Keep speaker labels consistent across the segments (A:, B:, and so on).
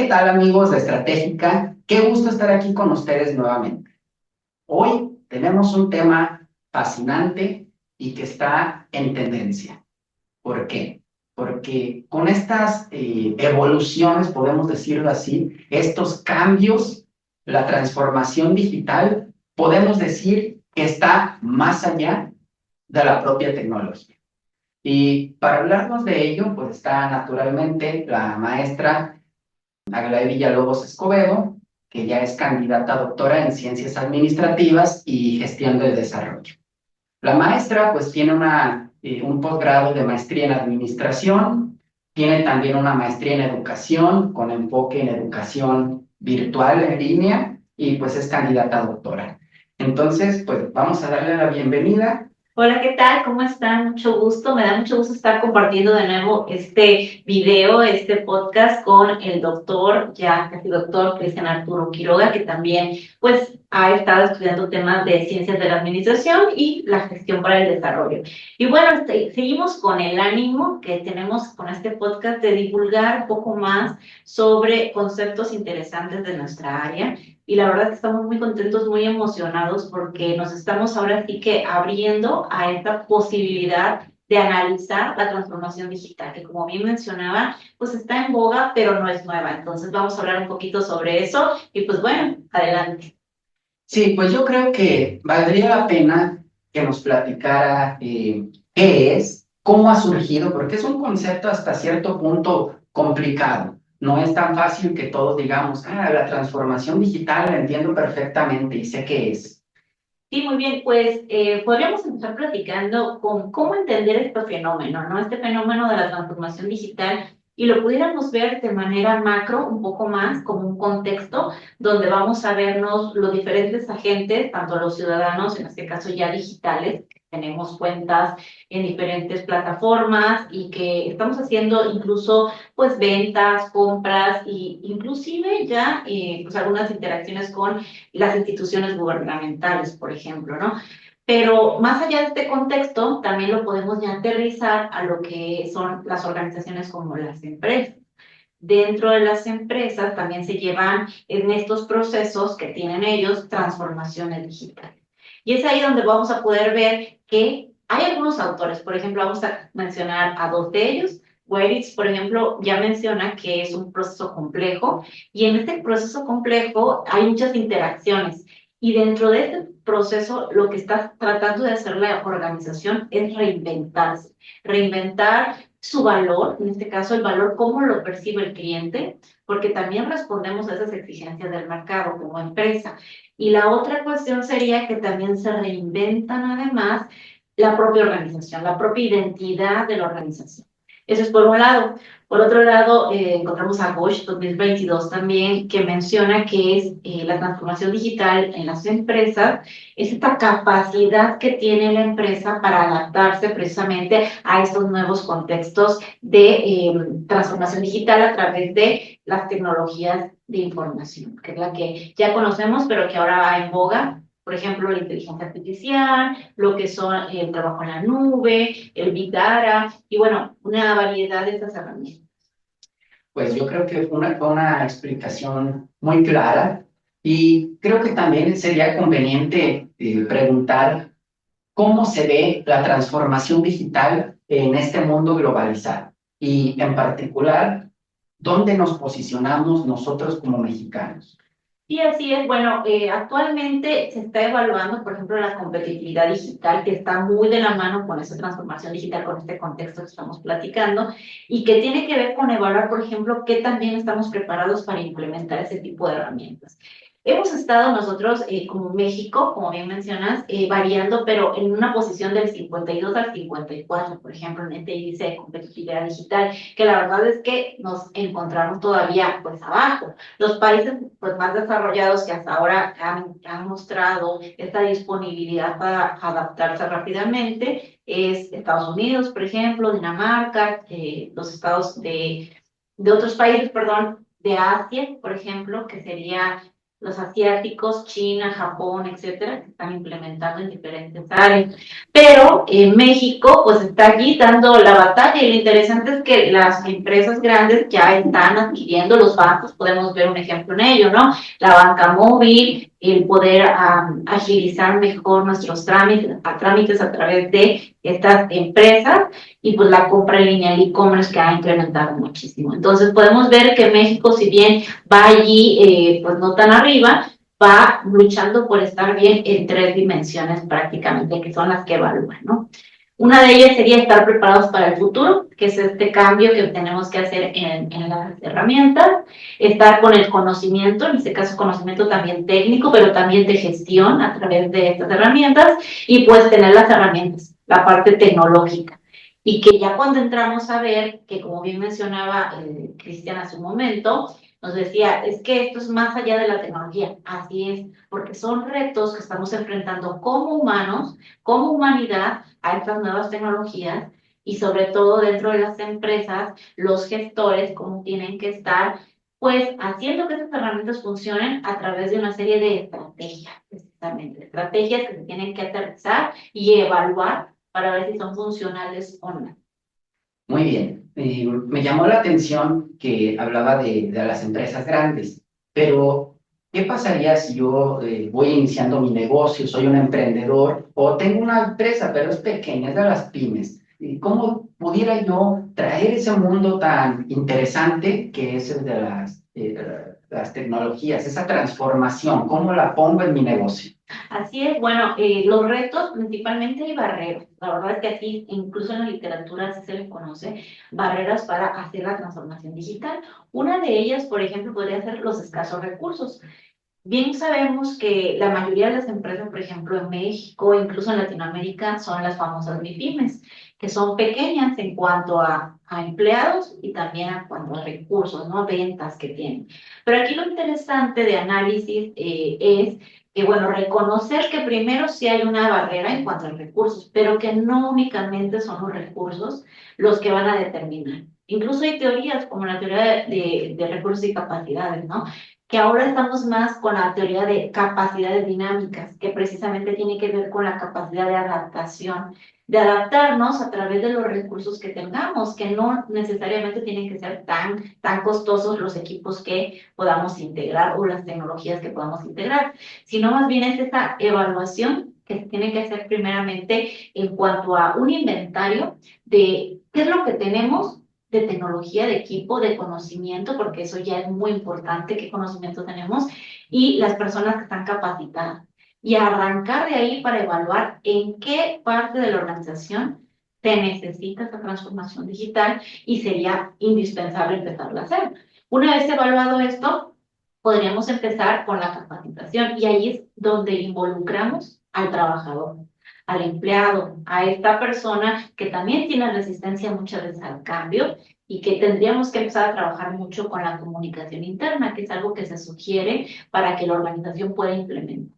A: ¿Qué tal, amigos de Estratégica? Qué gusto estar aquí con ustedes nuevamente. Hoy tenemos un tema fascinante y que está en tendencia. ¿Por qué? Porque con estas evoluciones, podemos decirlo así, estos cambios, la transformación digital, podemos decir que está más allá de la propia tecnología. Y para hablarnos de ello, pues está naturalmente la maestra Aglaé Villalobos Escobedo, que ya es candidata a doctora en Ciencias Administrativas y Gestión del Desarrollo. La maestra pues tiene un posgrado de maestría en Administración, tiene también una maestría en Educación con enfoque en educación virtual en línea y pues es candidata a doctora. Entonces, pues vamos a darle la bienvenida.
B: Hola, ¿qué tal? ¿Cómo están? Mucho gusto. Me da mucho gusto estar compartiendo de nuevo este video, este podcast con el doctor, ya casi doctor Cristian Arturo Quiroga, que también pues ha estado estudiando temas de ciencias de la administración y la gestión para el desarrollo. Y bueno, seguimos con el ánimo que tenemos con este podcast de divulgar un poco más sobre conceptos interesantes de nuestra área. Y la verdad que estamos muy contentos, muy emocionados porque nos estamos ahora sí que abriendo a esta posibilidad de analizar la transformación digital, que como bien mencionaba, pues está en boga, pero no es nueva. Entonces vamos a hablar un poquito sobre eso y pues bueno, adelante.
A: Sí, pues yo creo que valdría la pena que nos platicara qué es, cómo ha surgido, porque es un concepto hasta cierto punto complicado. No es tan fácil que todos digamos, la transformación digital la entiendo perfectamente y sé qué es.
B: Sí, muy bien, pues podríamos empezar platicando con cómo entender este fenómeno, ¿no? Este fenómeno de la transformación digital y lo pudiéramos ver de manera macro, un poco más, como un contexto donde vamos a vernos los diferentes agentes, tanto los ciudadanos, en este caso ya digitales, que tenemos cuentas en diferentes plataformas y que estamos haciendo incluso pues ventas, compras e inclusive ya pues algunas interacciones con las instituciones gubernamentales, por ejemplo, ¿no? Pero más allá de este contexto, también lo podemos ya aterrizar a lo que son las organizaciones como las empresas. Dentro de las empresas también se llevan en estos procesos que tienen ellos transformaciones digitales. Y es ahí donde vamos a poder ver que hay algunos autores, por ejemplo, vamos a mencionar a dos de ellos. Weritz, por ejemplo, ya menciona que es un proceso complejo y en este proceso complejo hay muchas interacciones y dentro de este proceso lo que está tratando de hacer la organización es reinventarse, reinventar su valor, en este caso el valor, cómo lo percibe el cliente, porque también respondemos a esas exigencias del mercado como empresa. Y la otra cuestión sería que también se reinventan además la propia organización, la propia identidad de la organización. Eso es por un lado. Por otro lado, encontramos a Bosch 2022 también, que menciona que es la transformación digital en las empresas, es esta capacidad que tiene la empresa para adaptarse precisamente a estos nuevos contextos de transformación digital a través de las tecnologías de información, que es la que ya conocemos, pero que ahora va en boga. Por ejemplo, la inteligencia artificial, lo que son el trabajo en la nube, el Big Data, y bueno, una variedad de estas herramientas.
A: Pues yo creo que fue una explicación muy clara y creo que también sería conveniente preguntar cómo se ve la transformación digital en este mundo globalizado y en particular, dónde nos posicionamos nosotros como mexicanos.
B: Sí, así es. Bueno, actualmente se está evaluando, por ejemplo, la competitividad digital, que está muy de la mano con esa transformación digital, con este contexto que estamos platicando, y que tiene que ver con evaluar, por ejemplo, qué también estamos preparados para implementar ese tipo de herramientas. Hemos estado nosotros, como México, como bien mencionas, variando, pero en una posición del 52 al 54, por ejemplo, en este índice de competitividad digital, que la verdad es que nos encontramos todavía pues abajo. Los países pues, más desarrollados que hasta ahora han mostrado esta disponibilidad para adaptarse rápidamente es Estados Unidos, por ejemplo, Dinamarca, los estados de otros países, perdón, de Asia, por ejemplo, que sería los asiáticos, China, Japón, etcétera, que están implementando en diferentes áreas. Pero México, pues está allí dando la batalla y lo interesante es que las empresas grandes ya están adquiriendo los bancos, podemos ver un ejemplo en ello, ¿no? La banca móvil, el poder agilizar mejor nuestros trámites a través de estas empresas y pues la compra en línea, el e-commerce que ha incrementado muchísimo. Entonces podemos ver que México, si bien va allí, pues no tan arriba, va luchando por estar bien en tres dimensiones prácticamente, que son las que evalúan, ¿no? Una de ellas sería estar preparados para el futuro, que es este cambio que tenemos que hacer en las herramientas, estar con el conocimiento, en este caso conocimiento también técnico, pero también de gestión a través de estas herramientas, y pues tener las herramientas, la parte tecnológica. Y que ya cuando entramos a ver, que como bien mencionaba Cristian hace un momento, nos decía, es que esto es más allá de la tecnología. Así es, porque son retos que estamos enfrentando como humanos, como humanidad, a estas nuevas tecnologías y sobre todo dentro de las empresas, los gestores, cómo tienen que estar, pues haciendo que estas herramientas funcionen a través de una serie de estrategias, precisamente, estrategias que se tienen que aterrizar y evaluar para ver si son funcionales o no.
A: Muy bien. Me llamó la atención que hablaba de las empresas grandes, pero ¿qué pasaría si yo voy iniciando mi negocio, soy un emprendedor o tengo una empresa, pero es pequeña, es de las pymes? ¿Y cómo pudiera yo traer ese mundo tan interesante que es el de las tecnologías, esa transformación? ¿Cómo la pongo en mi negocio?
B: Así es, bueno, los retos principalmente hay barreras. La verdad es que aquí, incluso en la literatura, así se le conoce, barreras para hacer la transformación digital. Una de ellas, por ejemplo, podría ser los escasos recursos. Bien sabemos que la mayoría de las empresas, por ejemplo, en México, incluso en Latinoamérica, son las famosas MIPYMES, que son pequeñas en cuanto a empleados y también en cuanto a recursos, ¿no? Ventas que tienen. Pero aquí lo interesante de análisis es que, bueno, reconocer que primero sí hay una barrera en cuanto a recursos, pero que no únicamente son los recursos los que van a determinar. Incluso hay teorías como la teoría de recursos y capacidades, ¿no? Que ahora estamos más con la teoría de capacidades dinámicas, que precisamente tiene que ver con la capacidad de adaptación, de adaptarnos a través de los recursos que tengamos, que no necesariamente tienen que ser tan costosos los equipos que podamos integrar o las tecnologías que podamos integrar, sino más bien es esta evaluación que se tiene que hacer primeramente en cuanto a un inventario de qué es lo que tenemos de tecnología, de equipo, de conocimiento, porque eso ya es muy importante, qué conocimiento tenemos, y las personas que están capacitadas. Y arrancar de ahí para evaluar en qué parte de la organización se necesita esta transformación digital y sería indispensable empezarla a hacer. Una vez evaluado esto, podríamos empezar con la capacitación y ahí es donde involucramos al trabajador, al empleado, a esta persona que también tiene resistencia muchas veces al cambio y que tendríamos que empezar a trabajar mucho con la comunicación interna, que es algo que se sugiere para que la organización pueda implementar.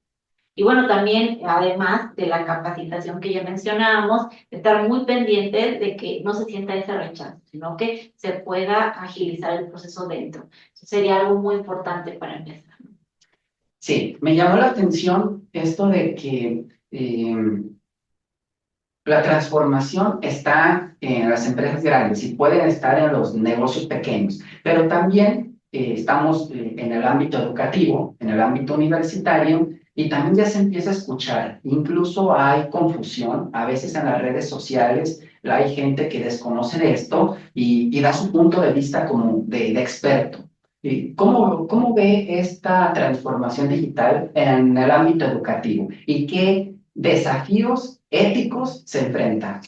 B: Y bueno, también, además de la capacitación que ya mencionábamos, estar muy pendientes de que no se sienta ese rechazo, sino que se pueda agilizar el proceso dentro. Eso sería algo muy importante para empezar.
A: Sí, me llamó la atención esto de que la transformación está en las empresas grandes y pueden estar en los negocios pequeños, pero también estamos en el ámbito educativo, en el ámbito universitario, y también ya se empieza a escuchar. Incluso hay confusión, a veces en las redes sociales hay gente que desconoce de esto y da su punto de vista como de experto. ¿Cómo ve esta transformación digital en el ámbito educativo? ¿Y qué desafíos éticos se enfrentan?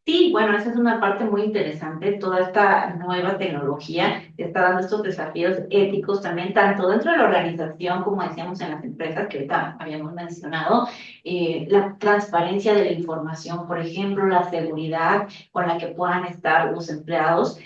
B: Sí, bueno, esa es una parte muy interesante. Toda esta nueva tecnología está dando estos desafíos éticos también, tanto dentro de la organización, como decíamos en las empresas que ahorita habíamos mencionado, la transparencia de la información, por ejemplo, la seguridad con la que puedan estar los empleados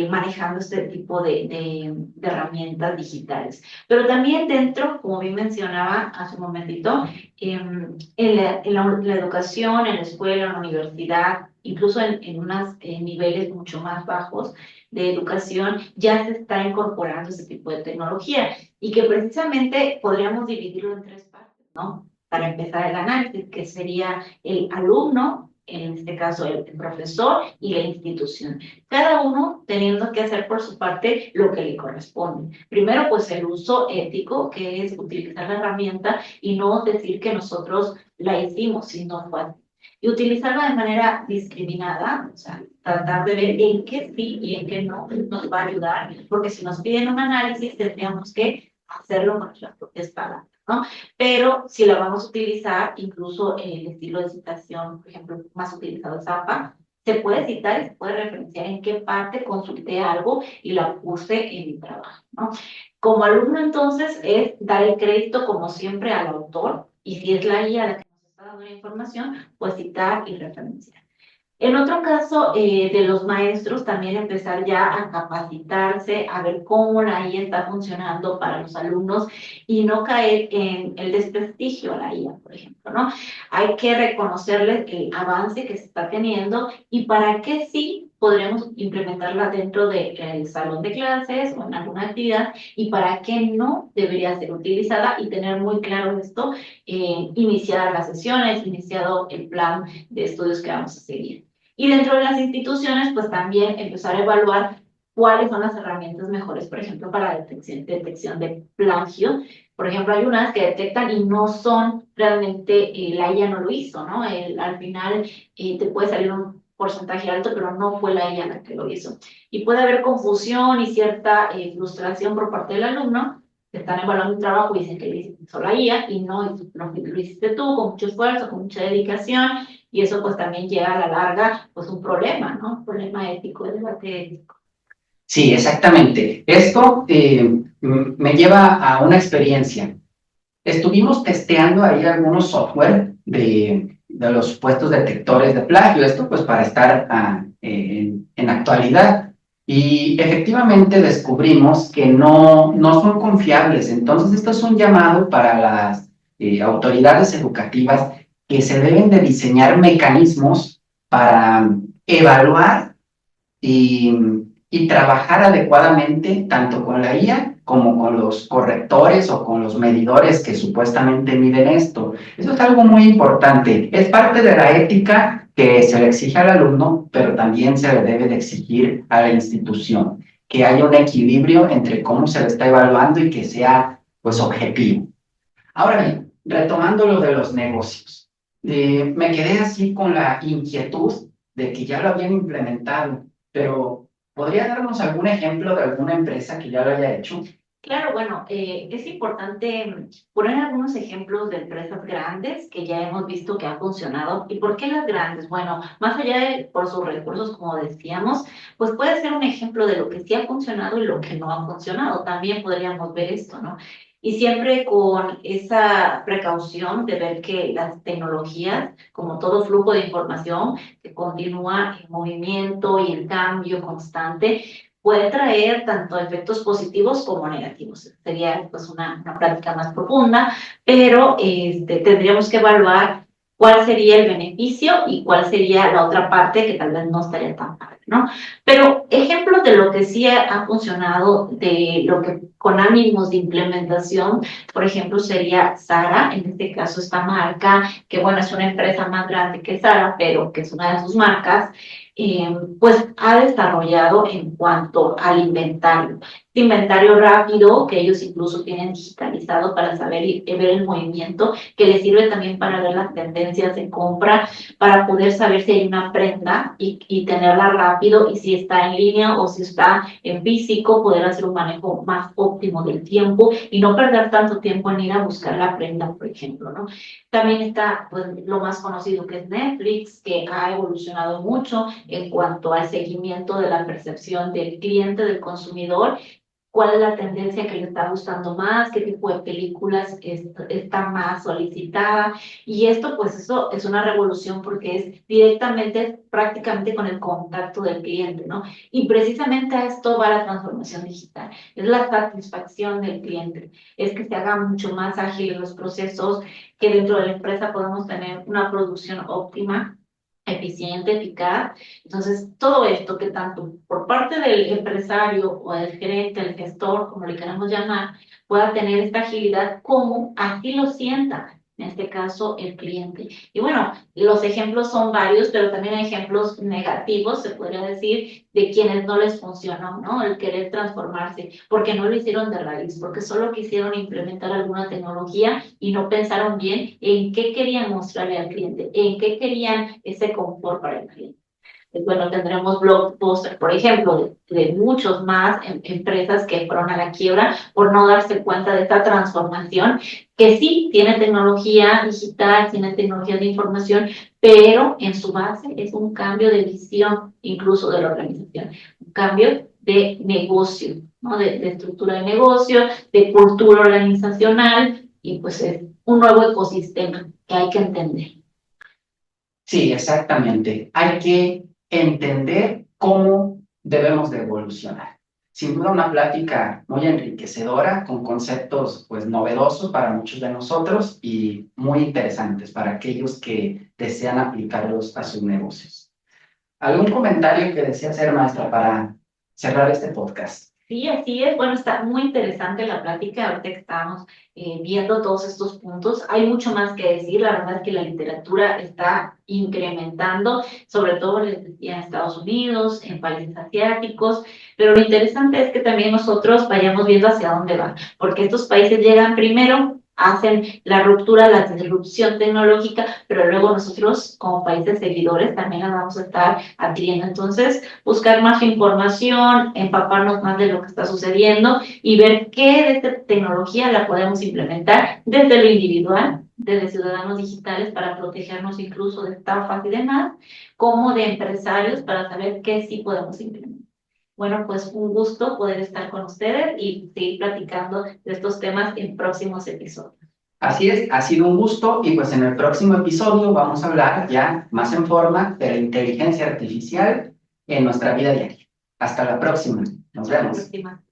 B: manejando este tipo de herramientas digitales. Pero también dentro, como bien mencionaba hace un momentito, en la educación, en la escuela, en la universidad, incluso en unos niveles mucho más bajos de educación, ya se está incorporando ese tipo de tecnología y que precisamente podríamos dividirlo en tres partes, ¿no? Para empezar el análisis, que sería el alumno, en este caso el profesor y la institución. Cada uno teniendo que hacer por su parte lo que le corresponde. Primero, pues el uso ético, que es utilizar la herramienta y no decir que nosotros la hicimos, sino fue así. Y utilizarla de manera discriminada, o sea, tratar de ver en qué sí y en qué no nos va a ayudar, porque si nos piden un análisis, tendríamos que hacerlo con nuestras propias palabras, ¿no? Pero si la vamos a utilizar, incluso en el estilo de citación, por ejemplo, más utilizado es APA, se puede citar y se puede referenciar en qué parte consulté algo y la puse en mi trabajo, ¿no? Como alumno, entonces, es dar el crédito, como siempre, al autor, y si es la guía la que nos está dando la información, pues citar y referenciar. En otro caso, de los maestros, también empezar ya a capacitarse, a ver cómo la IA está funcionando para los alumnos y no caer en el desprestigio a la IA, por ejemplo, ¿no? Hay que reconocerles el avance que se está teniendo y para qué sí podremos implementarla dentro del salón de clases o en alguna actividad y para qué no debería ser utilizada y tener muy claro esto, iniciar las sesiones, iniciado el plan de estudios que vamos a seguir. Y dentro de las instituciones, pues también empezar a evaluar cuáles son las herramientas mejores, por ejemplo, para detección de plagio. Por ejemplo, hay unas que detectan y no son realmente, la IA no lo hizo, ¿no? Al final te puede salir un porcentaje alto, pero no fue la IA la que lo hizo. Y puede haber confusión y cierta frustración por parte del alumno, que están evaluando un trabajo y dicen que lo hizo la IA y no lo hiciste tú con mucho esfuerzo, con mucha dedicación, y eso pues también llega a la larga, pues un problema, ¿no? Un problema ético, de debate ético.
A: Sí, exactamente. Esto me lleva a una experiencia. Estuvimos testeando ahí algunos software de los supuestos detectores de plagio, esto pues para estar en actualidad. Y efectivamente descubrimos que no son confiables. Entonces, esto es un llamado para las autoridades educativas que se deben de diseñar mecanismos para evaluar y, y trabajar adecuadamente tanto con la IA como con los correctores o con los medidores que supuestamente miden esto. Eso es algo muy importante. Es parte de la ética que se le exige al alumno, pero también se le debe de exigir a la institución, que haya un equilibrio entre cómo se le está evaluando y que sea, pues, objetivo. Ahora bien, retomando lo de los negocios, me quedé así con la inquietud de que ya lo habían implementado, pero ¿podría darnos algún ejemplo de alguna empresa que ya lo haya hecho?
B: Claro, bueno, es importante poner algunos ejemplos de empresas grandes que ya hemos visto que han funcionado. ¿Y por qué las grandes? Bueno, más allá de por sus recursos, como decíamos, pues puede ser un ejemplo de lo que sí ha funcionado y lo que no ha funcionado. También podríamos ver esto, ¿no? Y siempre con esa precaución de ver que las tecnologías, como todo flujo de información que continúa en movimiento y en cambio constante, puede traer tanto efectos positivos como negativos. Sería pues una práctica más profunda, pero tendríamos que evaluar cuál sería el beneficio y cuál sería la otra parte que tal vez no estaría tan padre, ¿no? Pero ejemplos de lo que sí ha funcionado, de lo que con ánimos de implementación, por ejemplo, sería Zara, en este caso esta marca, que bueno, es una empresa más grande que Zara, pero que es una de sus marcas, pues ha desarrollado en cuanto al inventario. Inventario rápido, que ellos incluso tienen digitalizado para saber y ver el movimiento, que les sirve también para ver las tendencias de compra, para poder saber si hay una prenda y tenerla rápido y si está en línea o si está en físico, poder hacer un manejo más óptimo del tiempo y no perder tanto tiempo en ir a buscar la prenda, por ejemplo, ¿no? También está pues, lo más conocido que es Netflix, que ha evolucionado mucho en cuanto al seguimiento de la percepción del cliente, del consumidor, cuál es la tendencia que le está gustando más, qué tipo de películas está más solicitada. Y esto, pues eso es una revolución porque es directamente, prácticamente con el contacto del cliente, ¿no? Y precisamente a esto va la transformación digital. Es la satisfacción del cliente, es que se haga mucho más ágil los procesos, que dentro de la empresa podamos tener una producción óptima, eficiente, eficaz. Entonces, todo esto que tanto por parte del empresario o del gerente, el gestor, como le queramos llamar, pueda tener esta agilidad como así lo sienta, en este caso, el cliente. Y bueno, los ejemplos son varios, pero también hay ejemplos negativos, se podría decir, de quienes no les funcionó, ¿no? El querer transformarse, porque no lo hicieron de raíz, porque solo quisieron implementar alguna tecnología y no pensaron bien en qué querían mostrarle al cliente, en qué querían ese confort para el cliente. Bueno, tendremos Blockbuster, por ejemplo, de muchos más empresas que fueron a la quiebra por no darse cuenta de esta transformación, que sí tiene tecnología digital, tiene tecnología de información, pero en su base es un cambio de visión incluso de la organización, un cambio de negocio, ¿no? De estructura de negocio, de cultura organizacional, y pues es un nuevo ecosistema que hay que entender.
A: Sí, exactamente. Hay que entender cómo debemos de evolucionar. Sin duda una plática muy enriquecedora, con conceptos pues novedosos para muchos de nosotros y muy interesantes para aquellos que desean aplicarlos a sus negocios. ¿Algún comentario que desea hacer, maestra, para cerrar este podcast?
B: Sí, así es. Bueno, está muy interesante la plática ahorita que estamos viendo todos estos puntos. Hay mucho más que decir. La verdad es que la literatura está incrementando, sobre todo, les decía, en Estados Unidos, en países asiáticos. Pero lo interesante es que también nosotros vayamos viendo hacia dónde van, porque estos países llegan primero, hacen la ruptura, la disrupción tecnológica, pero luego nosotros como países seguidores también la vamos a estar adquiriendo. Entonces, buscar más información, empaparnos más de lo que está sucediendo y ver qué de esta tecnología la podemos implementar desde lo individual, desde ciudadanos digitales para protegernos incluso de estafas y demás, como de empresarios para saber qué sí podemos implementar. Bueno, pues un gusto poder estar con ustedes y seguir platicando de estos temas en próximos episodios.
A: Así es, ha sido un gusto y pues en el próximo episodio vamos a hablar ya más en forma de la inteligencia artificial en nuestra vida diaria. Hasta la próxima. Nos vemos.
B: Próxima.